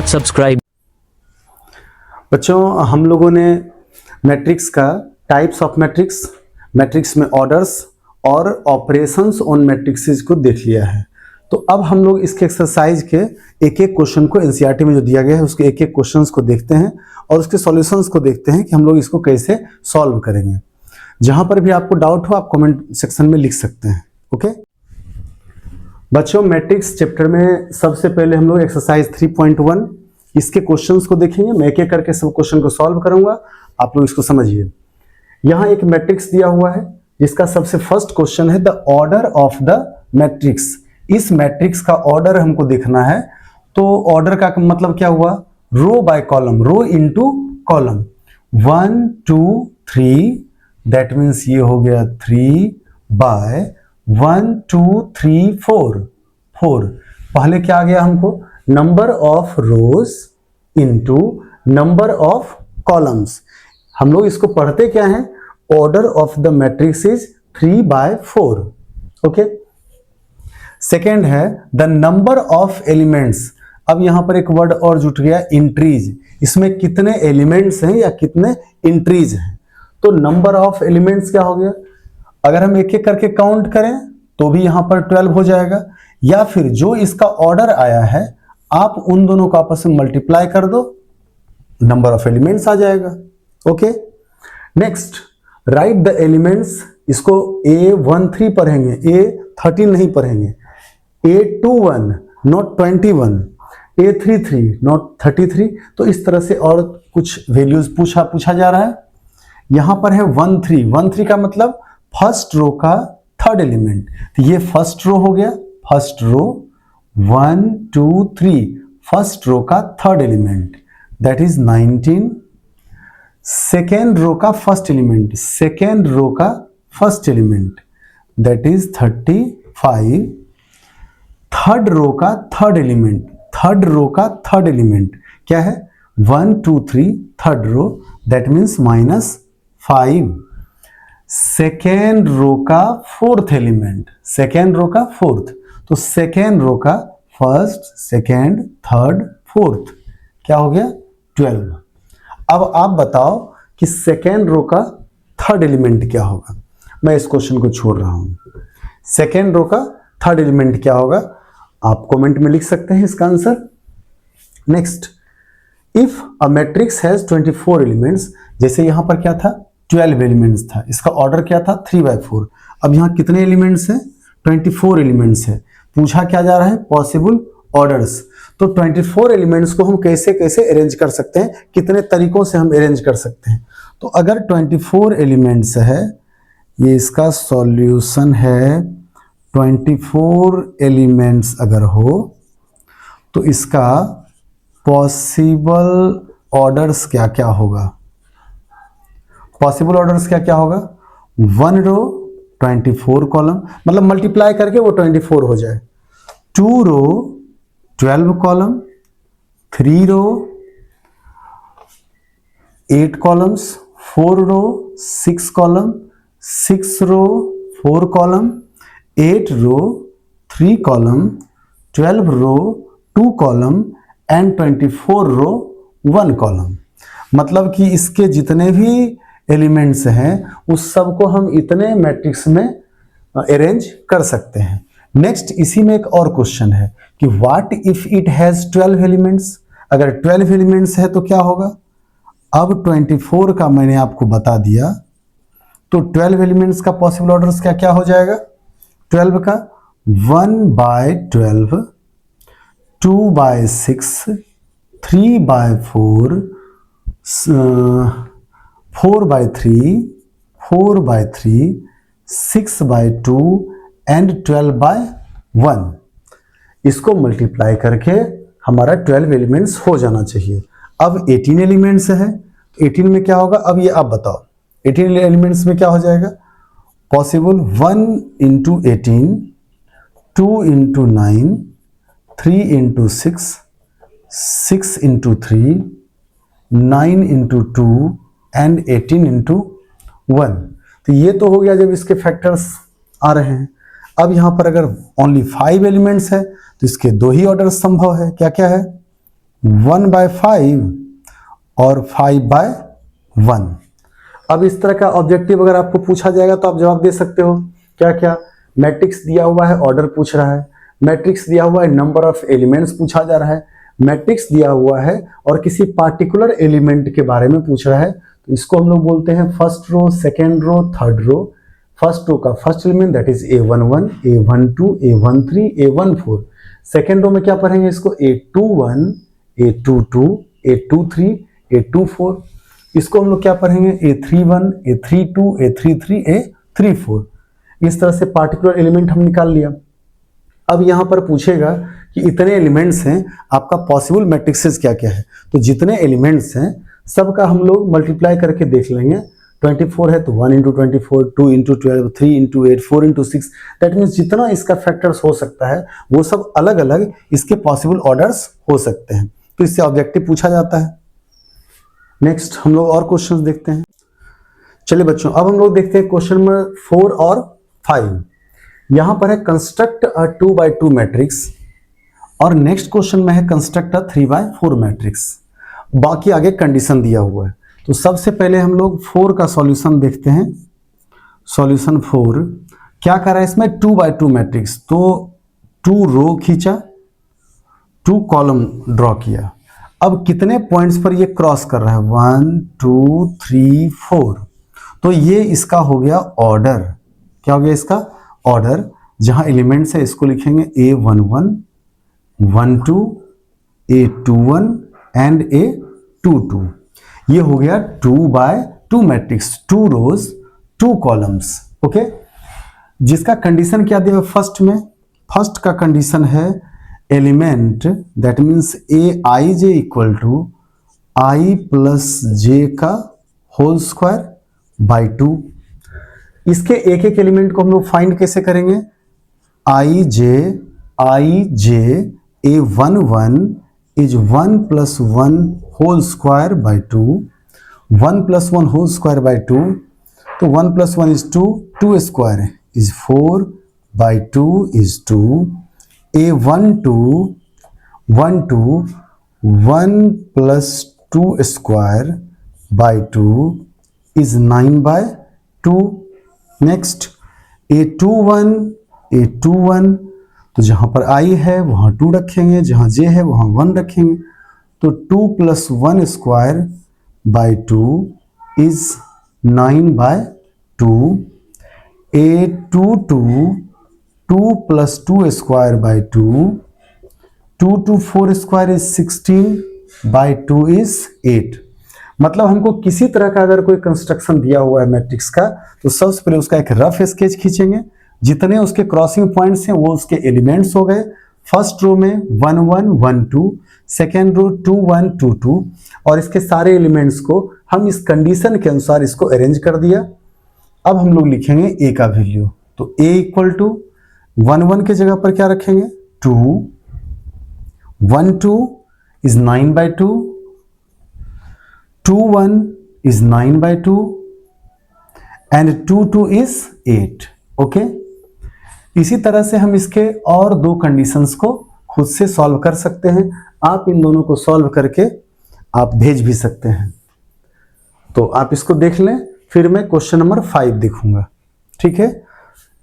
not subscribed. बच्चों, हम लोगों ने मैट्रिक्स का टाइप्स ऑफ मैट्रिक्स, मैट्रिक्स में ऑर्डर्स और ऑपरेशंस ऑन मैट्रिक्सेस को देख लिया है। तो अब हम लोग इसके एक्सरसाइज के एक एक क्वेश्चन को एनसीईआरटी में जो दिया गया है उसके एक एक क्वेश्चंस को देखते हैं और उसके सॉल्यूशंस को देखते हैं कि हम लोग इसको कैसे सॉल्व करेंगे। जहां पर भी आपको डाउट हो आप कमेंट सेक्शन में लिख सकते हैं। ओके बच्चों, मैट्रिक्स चैप्टर में सबसे पहले हम लोग एक्सरसाइज 3.1 इसके क्वेश्चंस को देखेंगे। मैं एक एक करके सब क्वेश्चन को सॉल्व करूंगा, आप लोग इसको समझिए। यहाँ एक मैट्रिक्स दिया हुआ है जिसका सबसे फर्स्ट क्वेश्चन है the order of the matrix. इस मैट्रिक्स का ऑर्डर हमको देखना है। तो ऑर्डर का मतलब क्या हुआ, row by column, row into column. 1 2 3 that means ये हो गया 3 बाय 1 2 3 4 4। पहले क्या आ गया हमको, number of rose into number of columns. हम लोग इसको पढ़ते क्या है, order of the matrix is 3/4। Okay, second है द नंबर ऑफ एलिमेंट्स। अब यहां पर एक वर्ड और जुट गया, इंट्रीज। इसमें कितने एलिमेंट्स हैं या कितने इंट्रीज हैं। तो नंबर ऑफ एलिमेंट्स क्या हो गया, अगर हम एक एक करके काउंट करें तो भी यहां पर 12 हो जाएगा, या फिर जो इसका ऑर्डर आया है आप उन दोनों को आपस में मल्टीप्लाई कर दो, नंबर ऑफ एलिमेंट्स आ जाएगा। Okay, next right the elements. इसको A13 पढ़ेंगे, A13 नहीं पढ़ेंगे। A21 not 21, A33 not 33। तो इस तरह से और कुछ वैल्यूज पूछा जा रहा है। यहां पर है 13। 13 का मतलब फर्स्ट रो का थर्ड एलिमेंट। तो ये फर्स्ट रो हो गया, फर्स्ट रो 1 2 3, फर्स्ट रो का third element that is 19। Second row का फर्स्ट एलिमेंट, सेकेंड रो का first element that is 35। Third row का थर्ड एलिमेंट, थर्ड रो का थर्ड एलिमेंट क्या है, 1 2 3 third row that means -5। Second row का fourth element, second row का fourth, तो second row का फर्स्ट सेकेंड थर्ड फोर्थ क्या हो गया 12। अब आप बताओ कि सेकेंड रो का थर्ड एलिमेंट क्या होगा। मैं इस क्वेश्चन को छोड़ रहा हूं। सेकेंड रो का थर्ड एलिमेंट क्या होगा, आप कमेंट में लिख सकते हैं इसका answer. Next, if a matrix has 24 elements, जैसे यहां पर क्या था 12 एलिमेंट्स था, इसका ऑर्डर क्या था 3/4। अब यहां कितने एलिमेंट्स हैं, 24 एलिमेंट्स है। पूछा क्या जा रहा है, पॉसिबल ऑर्डर्स। तो 24 एलिमेंट्स को हम कैसे कैसे अरेंज कर सकते हैं, कितने तरीकों से हम अरेंज कर सकते हैं। तो अगर 24 एलिमेंट्स है, ये इसका सॉल्यूशन है। 24 एलिमेंट्स अगर हो तो इसका पॉसिबल ऑर्डर्स क्या क्या होगा। पॉसिबल ऑर्डर्स क्या क्या होगा, 1 रो 24 कॉलम, मतलब मल्टीप्लाई करके वो 24 हो जाए। 2 row 12 column, 3 row 8 columns, 4 row 6 column, 6 row 4 column, 8 row 3 column, 12 row 2 column and 24 row 1 column. मतलब कि इसके जितने भी एलिमेंट्स हैं उस सब को हम इतने मैट्रिक्स में अरेंज कर सकते हैं। नेक्स्ट, इसी में एक और क्वेश्चन है कि what if it has 12 elements. अगर 12 एलिमेंट्स है तो क्या होगा। अब 24 का मैंने आपको बता दिया, तो 12 एलिमेंट्स का पॉसिबल ऑर्डर्स क्या क्या हो जाएगा। 12 का 1/12, 2/6, 3/4, 4/3, 4/3, 6/2 एंड 12/1। इसको मल्टीप्लाई करके हमारा 12 एलिमेंट्स हो जाना चाहिए। अब 18 एलिमेंट्स है, 18 में क्या होगा, अब ये आप बताओ 18 एलिमेंट्स में क्या हो जाएगा। Possible 1 × 18, 2 × 9, 3 × 6, 6 × 3, 9 × 2 and 18 × 1। तो ये तो हो गया जब इसके फैक्टर्स आ रहे हैं। अब यहां पर अगर ओनली 5 एलिमेंट्स है तो इसके 2 ही ऑर्डर संभव है। क्या क्या है, 1/5 और 5/1। अब इस तरह का ऑब्जेक्टिव अगर आपको पूछा जाएगा तो आप जवाब दे सकते हो। क्या क्या? मैट्रिक्स दिया हुआ है, ऑर्डर पूछ रहा है, मैट्रिक्स दिया हुआ है, नंबर ऑफ एलिमेंट्स पूछा जा रहा है, मैट्रिक्स दिया हुआ है और किसी पार्टिकुलर एलिमेंट के बारे में पूछ रहा है, तो इसको हम लोग बोलते हैं first row, second row, third row. First row का first element that is A11, A12, A13, A14। Second row में क्या पढ़ेंगे इसको? A21, A22, A23, A24। इसको हम लोग क्या पढ़ेंगे? A31, A32, A33, A34। इस तरह से पार्टिकुलर एलिमेंट हम निकाल लिया। अब यहां पर पूछेगा कि इतने एलिमेंट्स हैं, आपका पॉसिबल मैट्रिक्सेस क्या क्या है। तो जितने एलिमेंट्स हैं सबका हम लोग मल्टीप्लाई करके देख लेंगे। 24 है तो 1 × 24, 2 × 12, 3 × 8, 4 × 6। दैट मीन्स जितना इसका फैक्टर्स हो सकता है वो सब अलग अलग इसके पॉसिबल ऑर्डर्स हो सकते हैं। तो इससे ऑब्जेक्टिव पूछा जाता है। नेक्स्ट हम लोग और क्वेश्चंस देखते हैं। चलिए बच्चों, अब हम लोग देखते हैं क्वेश्चन नंबर 4 और 5। यहां पर है कंस्ट्रक्ट अ 2/2 मैट्रिक्स और नेक्स्ट क्वेश्चन में है कंस्ट्रक्ट अ 3/4 मैट्रिक्स। बाकी आगे कंडीशन दिया हुआ है। तो सबसे पहले हम लोग 4 का सॉल्यूशन देखते हैं। सॉल्यूशन 4 क्या कर रहा है इसमें? 2/2 मैट्रिक्स। तो 2 रो खींचा, 2 कॉलम ड्रॉ किया। अब कितने पॉइंट्स पर ये क्रॉस कर रहा है? 1 2 3 4। तो ये इसका हो गया ऑर्डर। क्या हो गया इसका? ऑर्डर। जहां एलिमेंट्स है इसको लिखेंगे A11, 12, A21 एंड A22। ये हो गया 2/2 मैट्रिक्स, 2 रोज 2 कॉलम्स। ओके, जिसका कंडीशन क्या दिया फर्स्ट में? फर्स्ट का कंडीशन है element that means Aij equal to I plus j का होल स्क्वायर बाई 2। इसके एक एक एलिमेंट को हम लोग फाइंड कैसे करेंगे? I j A11 is 1 + 1 whole square by 2, 1 + 1 whole square by 2। तो 1 + 1 is 2, 2 square is 4 by 2 is 2। A12 1 + 2 square by 2 is 9/2। Next A21 तो जहां पर I है वहां 2 रखेंगे, जहां J है वहां 1 रखेंगे। तो 2 + 1 square by 2 is 9/2। A22 2 + 2 square by 2, 2 × 4 square is 16/2 is 8। मतलब हमको किसी तरह का अगर कोई कंस्ट्रक्शन दिया हुआ है मैट्रिक्स का, तो सबसे पहले उसका एक रफ स्केच खींचेंगे। जितने उसके क्रॉसिंग पॉइंट्स हैं वो उसके एलिमेंट्स हो गए। फर्स्ट रो में 1 1 1 2, सेकेंड रो 2 1 2 2 और इसके सारे एलिमेंट्स को हम इस कंडीशन के अनुसार इसको अरेंज कर दिया। अब हम लोग लिखेंगे ए का वैल्यू। तो ए इक्वल टू 1 1 के जगह पर क्या रखेंगे? 2, 1 2 is 9/2, 2 1 is 9/2 and 2 2 is 8। Okay, इसी तरह से हम इसके और 2 कंडीशंस को खुद से सॉल्व कर सकते हैं। आप इन दोनों को सॉल्व करके आप भेज भी सकते हैं। तो आप इसको देख लें, फिर मैं क्वेश्चन नंबर 5 देखूंगा। ठीक है,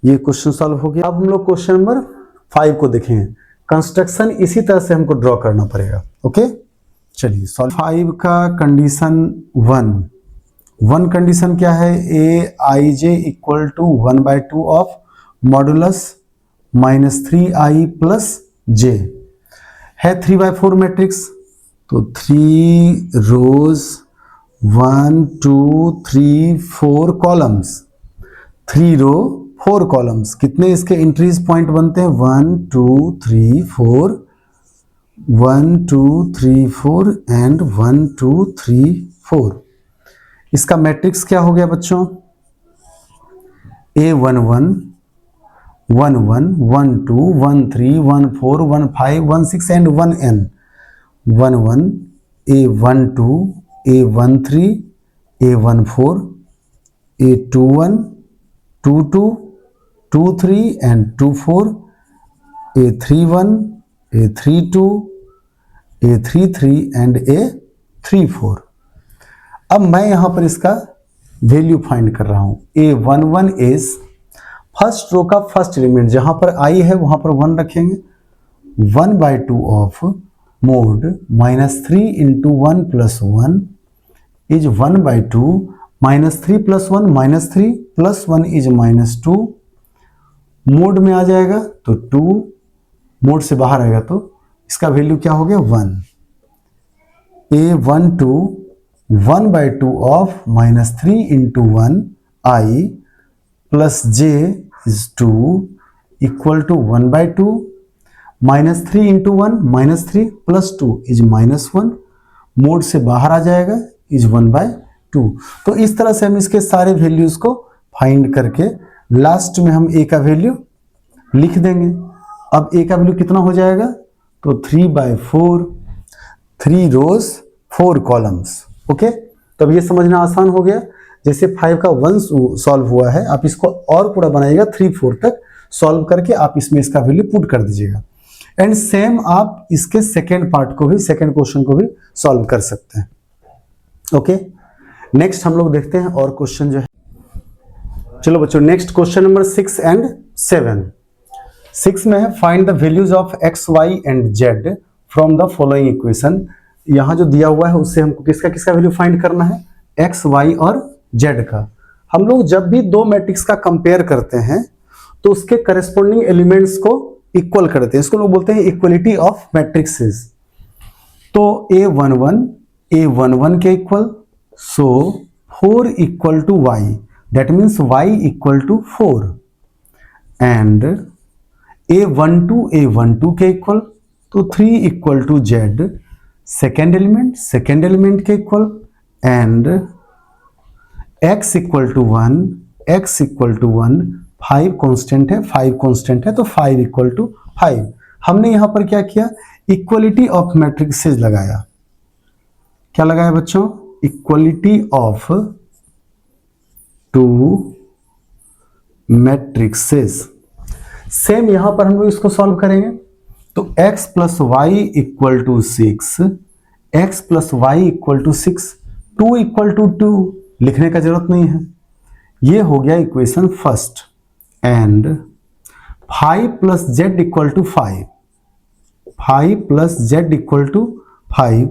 ये क्वेश्चन सॉल्व हो गया। अब हम लोग क्वेश्चन नंबर 5 को देखेंगे। कंस्ट्रक्शन इसी तरह से हमको ड्रॉ करना पड़ेगा। ओके, चलिए सॉल्व। 5 का कंडीशन 1 कंडीशन क्या है? Aij equal to 1/2 of modulus -3i plus j है 3/4 मैट्रिक्स। तो 3 रोज 1 2 3 4 कॉलम्स, 3 रो 4 कॉलम्स। कितने इसके इंट्रीज पॉइंट बनते हैं? 1 2 3 4, 1 2 3 4 एंड 1 2 3 4। इसका मैट्रिक्स क्या हो गया बच्चों? A11 1 1 1 2 1 3 1 4 1 5 1 6 and 1n। 1 1 A12 A13 A14 A21 2 2 2 3 and 2 4 A31 A32 A33 and A34। अब मैं यहाँ पर इसका वैल्यू फाइंड कर रहा हूँ। A11 इज फर्स्ट रो का फर्स्ट एलिमेंट, जहाँ पर I है वहाँ पर 1 रखेंगे। 1/2 of mode -3 into 1 plus 1 is 1/2, -3 plus 1 -3 plus 1 is -2। Mode में आ जाएगा तो 2, मोड से बाहर आएगा तो इसका वैल्यू क्या हो गया 1। A12 1/2 of -3 into 1 I plus j is 2 equal to 1/2, -3 into 1 -3 plus 2 is -1। Mod से बाहर आ जाएगा इज 1/2। तो इस तरह से हम इसके सारे वैल्यूज को फाइंड करके लास्ट में हम a का वैल्यू लिख देंगे। अब a का वैल्यू कितना हो जाएगा, तो 3/4, 3 रोज 4 कॉलम्स। ओके, तो अब ये समझना आसान हो गया। जैसे 5 का 1 सॉल्व हुआ है, आप इसको और पूरा बनाइएगा 3-4 तक सॉल्व करके आप इसमें इसका वैल्यू पुट कर दीजिएगा। एंड सेम आप इसके सेकेंड पार्ट को भी, सेकेंड क्वेश्चन को भी सॉल्व कर सकते हैं। ओके, नेक्स्ट हम लोग देखते हैं और क्वेश्चन जो है। चलो बच्चों, नेक्स्ट क्वेश्चन नंबर 6 एंड 7। 6 में है find the values of x, y and z from the following equation. यहाँ जो दिया हुआ है उससे हमको किसका किसका वैल्यू फाइंड करना है, x, y और z का। हम लोग जब भी दो मैट्रिक्स का कंपेयर करते हैं तो उसके करस्पॉन्डिंग एलिमेंट्स को इक्वल करते हैं, इसको लोग बोलते हैं इक्वलिटी ऑफ मैट्रिक्सेस। तो A11 के equal, so 4 equal to y, that means y equal to 4। And A12 के इक्वल, तो 3 equal to z, second element के equal. And x equal to 1, 5 constant है, तो 5 इक्वल टू 5। हमने यहां पर क्या किया, इक्वलिटी ऑफ मैट्रिक्सेस लगाया। क्या लगाया बच्चों, इक्वलिटी ऑफ 2 मैट्रिक्सेस। सेम यहां पर हम लोग इसको सॉल्व करेंगे। तो x plus y equal to 6, x plus y equal to 6, 2 equal to 2 लिखने का जरूरत नहीं है। ये हो गया equation first. And 5 plus z equal to 5 plus z equal to 5,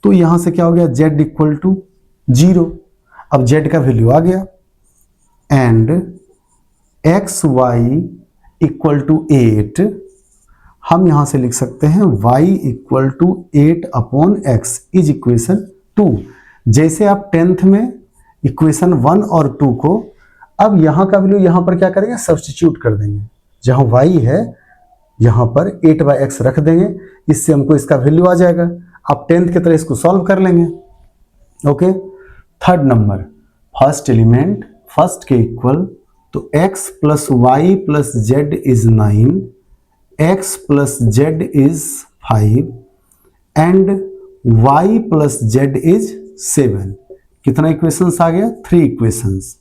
तो यहां से क्या हो गया, z इक्वल टू 0। अब z का वैल्यू आ गया। And x y equal to 8, हम यहां से लिख सकते हैं y equal to 8/x is equation 2। जैसे आप 10th में इक्वेशन 1 और 2 को, अब यहां का वैल्यू यहां पर क्या करेंगे, सब्स्टिट्यूट कर देंगे। जहां y है यहां पर 8/x रख देंगे, इससे हमको इसका वैल्यू आ जाएगा। आप 10th की तरह इसको सॉल्व कर लेंगे। Okay, third number, first element first के इक्वल, तो x plus y plus z is 9, x plus z is 5 and y plus z is 7। कितना इक्वेशंस आ गया, 3 इक्वेशंस।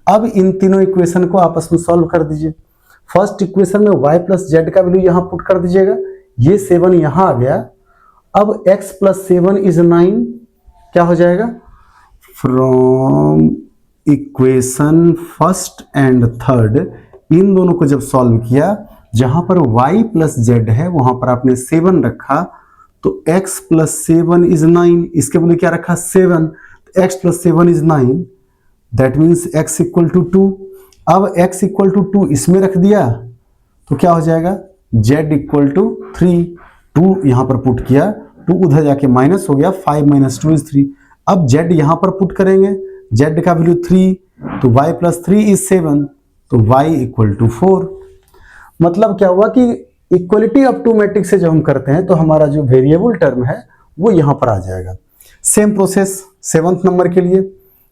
अब इन तीनों इक्वेशन को आपस में सॉल्व कर दीजिए। फर्स्ट इक्वेशन में y प्लस जेड का वैल्यू यहां पुट कर दीजिएगा, ये 7 यहां आ गया। अब x प्लस 7 इज 9, क्या हो जाएगा, from equation first and third, इन दोनों को जब सॉल्व किया, जहां पर y प्लस जेड है वहां पर आपने 7 रखा, तो x प्लस 7 इज 9, इसके बदले क्या रखा 7, x प्लस 7 is 9, that means x equal to 2। अब x इक्वल टू 2 इसमें रख दिया तो क्या हो जाएगा, z इक्वल टू 3, 2 यहां पर पुट किया, 2 उधर जाके माइनस हो गया, 5 माइनस 2 इज 3। अब z यहां पर पुट करेंगे, z का वैल्यू 3, तो y प्लस 3 इज 7, तो y इक्वल टू 4। मतलब क्या हुआ कि इक्वलिटी ऑफ 2 मैट्रिक्स से जब हम करते हैं तो हमारा जो वेरिएबल टर्म है वो यहां पर आ जाएगा। सेम प्रोसेस 7th नंबर के लिए,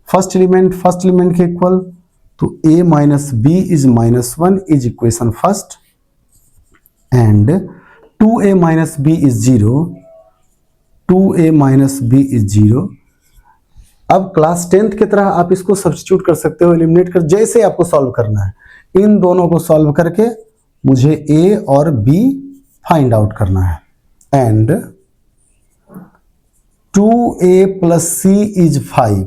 फर्स्ट एलिमेंट के इक्वल, तो a minus b is -1 is equation first. And 2a minus b is 0, 2a minus b is 0। अब क्लास 10th की तरह आप इसको सब्स्टिट्यूट कर सकते हो, एलिमिनेट कर, जैसे आपको सॉल्व करना है। इन दोनों को सॉल्व करके मुझे a और b फाइंड आउट करना है। And 2a plus c is 5।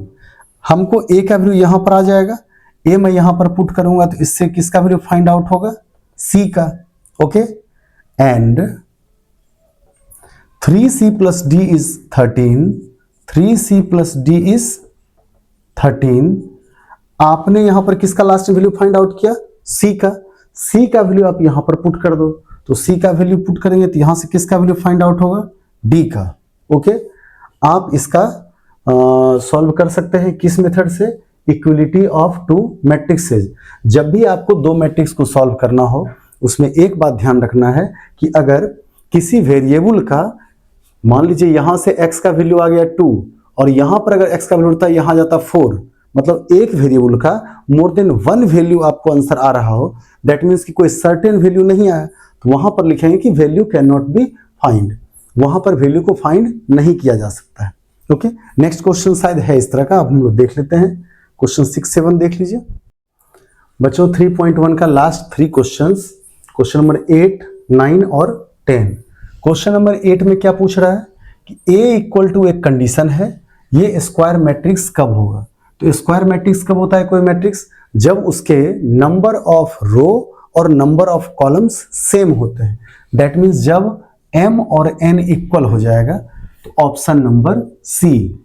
हमको a का वैल्यू यहां पर आ जाएगा, a मैं यहां पर पुट करूंगा तो इससे किसका वैल्यू फाइंड आउट होगा, c का। Okay, and 3c plus d is 13, 3c plus d is 13। आपने यहां पर किसका लास्ट वैल्यू फाइंड आउट किया, c का। c का वैल्यू आप यहां पर पुट कर दो, तो c का वैल्यू पुट करेंगे तो यहां से किसका वैल्यू फाइंड आउट होगा, d का। ओके, आप इसका सॉल्व कर सकते हैं किस मेथड से, इक्वलिटी ऑफ टू मैट्रिक्सेज। जब भी आपको दो मैट्रिक्स को सॉल्व करना हो, उसमें एक बात ध्यान रखना है कि अगर किसी वेरिएबल का, मान लीजिए यहां से x का वैल्यू आ गया 2 और यहां पर अगर x का वैल्यू होता है यहां जाता 4, मतलब एक वेरिएबल का मोर देन वन वैल्यू आपको आंसर आ रहा हो, दैट मीन्स कि कोई सर्टेन वैल्यू नहीं आया, तो वहां पर लिखेंगे कि value can not be find, वहां पर वैल्यू को फाइंड नहीं किया जा सकता है। ओके, नेक्स्ट क्वेश्चन शायद है इस तरह का, अब हम लोग देख लेते हैं। क्वेश्चन 6, 7 देख लीजिए बच्चों। 3.1 का लास्ट 3 क्वेश्चंस, क्वेश्चन नंबर 8, 9 और 10। क्वेश्चन नंबर 8 में क्या पूछ रहा है कि A इक्वल टू एक कंडीशन है, ये स्क्वायर मैट्रिक्स कब होगा। तो स्क्वायर मैट्रिक्स कब होता है कोई मैट्रिक्स, जब उसके नंबर ऑफ रो और नंबर ऑफ कॉलम्स सेम होते हैं। दैट मीन्स जब m और n इक्वल हो जाएगा, तो ऑप्शन नंबर सी।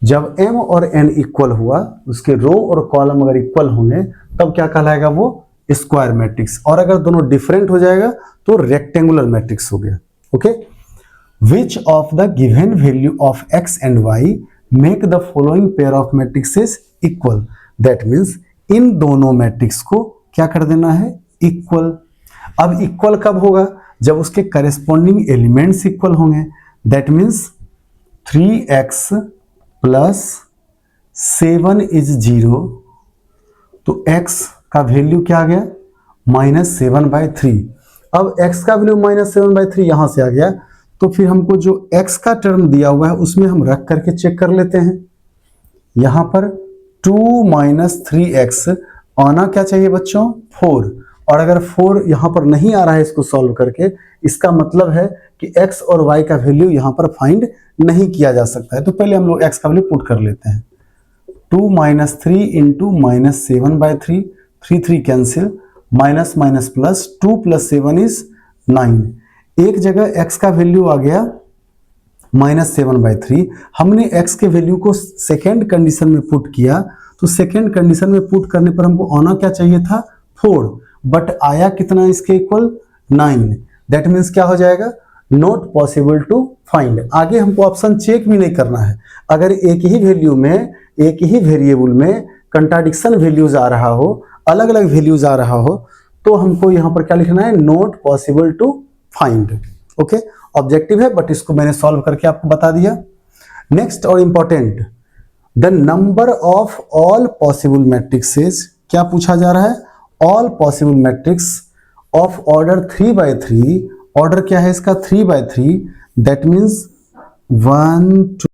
जब m और n इक्वल हुआ, उसके रो और कॉलम अगर इक्वल होंगे, तब क्या कहलाएगा वो स्क्वायर मैट्रिक्स। और अगर दोनों डिफरेंट हो जाएगा तो रेक्टेंगुलर मैट्रिक्स हो गया। Okay, which of the given value of x and y make the following pair of matrixes equal. That means in दोनों मैट्रिक्स को क्या कर देना है, इक्वल। अब इक्वल कब होगा, जब उसके करेस्पॉन्डिंग एलिमेंट्स इक्वल होंगे। That means 3x plus 7 is 0, तो x का वैल्यू क्या आ गया, -7/3। अब x का वैल्यू -7/3 यहां से आ गया, तो फिर हमको जो x का टर्म दिया हुआ है उसमें हम रख करके चेक कर लेते हैं। यहां पर 2 - 3x आना क्या चाहिए बच्चों, 4। और अगर 4 यहां पर नहीं आ रहा है इसको सॉल्व करके, इसका मतलब है कि x और y का वैल्यू यहां पर फाइंड नहीं किया जा सकता है। तो पहले हम लोग x का वैल्यू पुट कर लेते हैं। 2 - 3 into -7/3, 3 cancel, minus minus plus, 2 + 7 is 9। एक जगह x का वैल्यू आ गया -7/3। हमने x के वैल्यू को सेकेंड कंडीशन में पुट किया, तो सेकेंड कंडीशन में पुट करने पर हमको आना क्या चाहिए था, 4, बट आया कितना इसके इक्वल, 9। दैट मीन्स क्या हो जाएगा, नॉट पॉसिबल टू फाइंड। आगे हमको ऑप्शन चेक भी नहीं करना है। अगर एक ही वैल्यू में, एक ही वेरिएबल में कंट्राडिक्शन वैल्यूज आ रहा हो, अलग अलग वैल्यूज आ रहा हो, तो हमको यहां पर क्या लिखना है, not possible to find. Okay, objective है बट इसको मैंने सॉल्व करके आपको बता दिया। नेक्स्ट और important, the number of all possible matrixes, क्या पूछा जा रहा है, all possible matrix of order 3/3। Order क्या है इसका, 3/3। That means 1 2